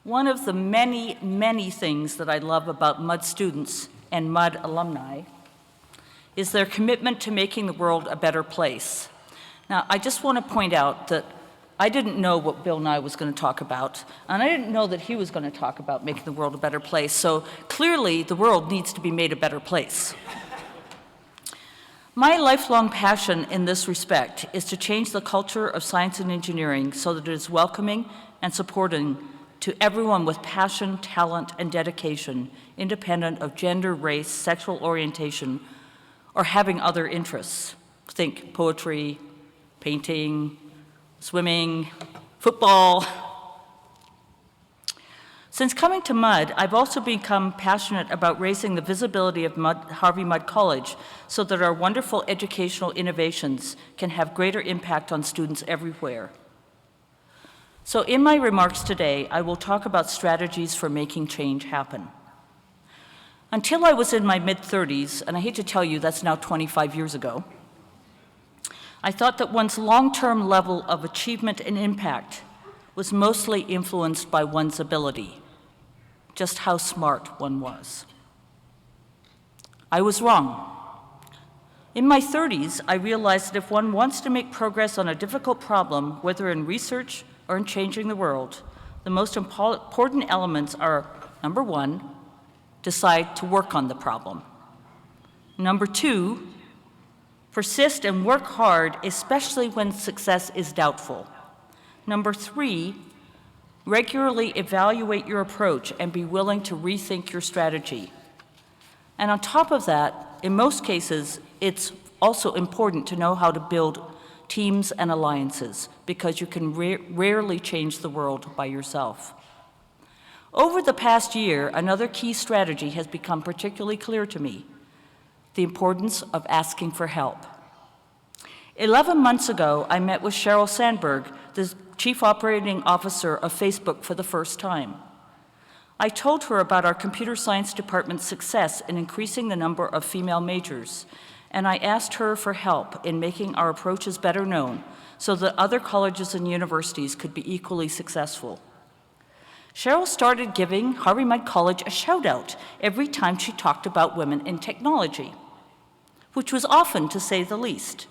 One of the many, many things that I love about MUD students and MUD alumni is their commitment to making the world a better place. Now, I just want to point out that I didn't know what Bill Nye was going to talk about, and I didn't know that he was going to talk about making the world a better place, so clearly the world needs to be made a better place. My lifelong passion in this respect is to change the culture of science and engineering so that it is welcoming and supporting to everyone with passion, talent, and dedication, independent of gender, race, sexual orientation, or having other interests. Think poetry, painting, swimming, football. Since coming to MUD, I've also become passionate about raising the visibility of Harvey Mudd College so that our wonderful educational innovations can have greater impact on students everywhere. So in my remarks today, I will talk about strategies for making change happen. Until I was in my mid-30s, and I hate to tell you that's now 25 years ago, I thought that one's long-term level of achievement and impact was mostly influenced by one's ability, just how smart one was. I was wrong. In my 30s, I realized that if one wants to make progress on a difficult problem, whether in research or in changing the world, the most important elements are, number one, decide to work on the problem. Number two, persist and work hard, especially when success is doubtful. Number three, regularly evaluate your approach and be willing to rethink your strategy. And on top of that, in most cases, it's also important to know how to build teams and alliances, because you can rarely change the world by yourself. Over the past year, another key strategy has become particularly clear to me: the importance of asking for help. 11 months ago, I met with Sheryl Sandberg, the Chief Operating Officer of Facebook, for the first time. I told her about our computer science department's success in increasing the number of female majors, and I asked her for help in making our approaches better known so that other colleges and universities could be equally successful. Sheryl started giving Harvey Mudd College a shout-out every time she talked about women in technology, which was often, to say the least.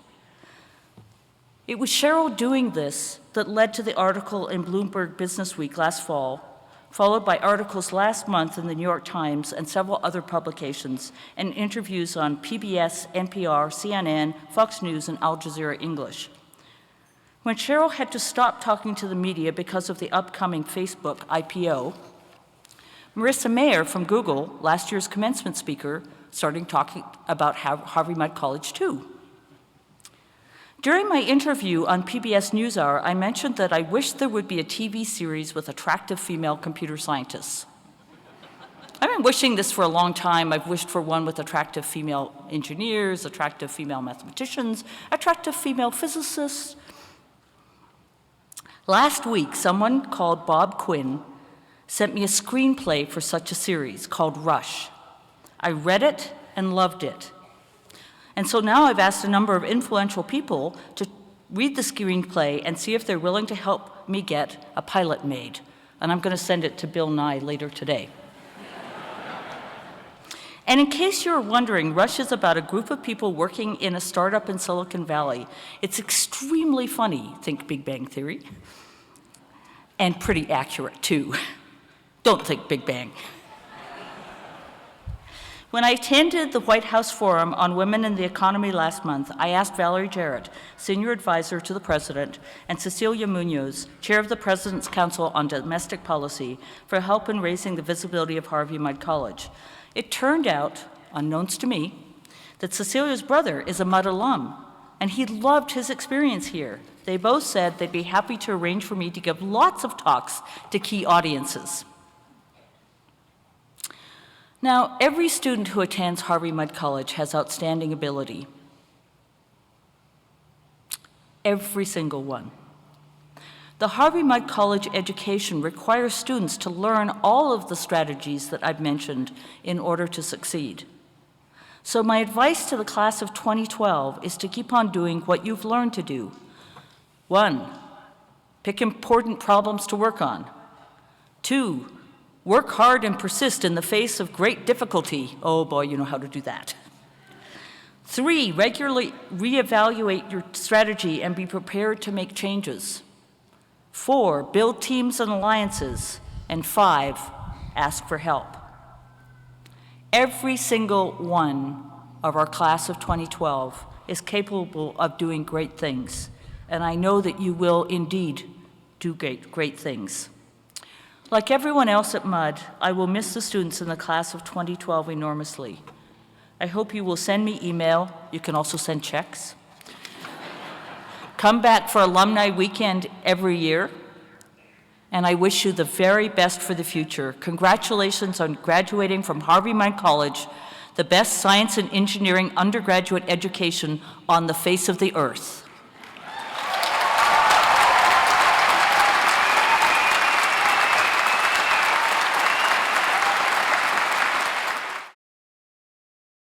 It was Sheryl doing this that led to the article in Bloomberg Businessweek last fall, followed by articles last month in the New York Times and several other publications, and interviews on PBS, NPR, CNN, Fox News, and Al Jazeera English. When Sheryl had to stop talking to the media because of the upcoming Facebook IPO, Marissa Mayer from Google, last year's commencement speaker, started talking about Harvey Mudd College too. During my interview on PBS NewsHour, I mentioned that I wished there would be a TV series with attractive female computer scientists. I've been wishing this for a long time. I've wished for one with attractive female engineers, attractive female mathematicians, attractive female physicists. Last week, someone called Bob Quinn sent me a screenplay for such a series called Rush. I read it and loved it. And so now I've asked a number of influential people to read the screenplay and see if they're willing to help me get a pilot made. And I'm going to send it to Bill Nye later today. And in case you're wondering, Rush is about a group of people working in a startup in Silicon Valley. It's extremely funny, think Big Bang Theory, and pretty accurate too. Don't think Big Bang. When I attended the White House Forum on Women in the Economy last month, I asked Valerie Jarrett, Senior Advisor to the President, and Cecilia Munoz, Chair of the President's Council on Domestic Policy, for help in raising the visibility of Harvey Mudd College. It turned out, unknowns to me, that Cecilia's brother is a Mudd alum, and he loved his experience here. They both said they'd be happy to arrange for me to give lots of talks to key audiences. Now, every student who attends Harvey Mudd College has outstanding ability. Every single one. The Harvey Mudd College education requires students to learn all of the strategies that I've mentioned in order to succeed. So my advice to the class of 2012 is to keep on doing what you've learned to do. 1, pick important problems to work on. 2, work hard and persist in the face of great difficulty. Oh boy, you know how to do that. 3, regularly reevaluate your strategy and be prepared to make changes. 4, build teams and alliances. And 5, ask for help. Every single one of our class of 2012 is capable of doing great things, and I know that you will indeed do great things. Like everyone else at MUD, I will miss the students in the class of 2012 enormously. I hope you will send me email. You can also send checks. Come back for alumni weekend every year, and I wish you the very best for the future. Congratulations on graduating from Harvey Mudd College, the best science and engineering undergraduate education on the face of the earth.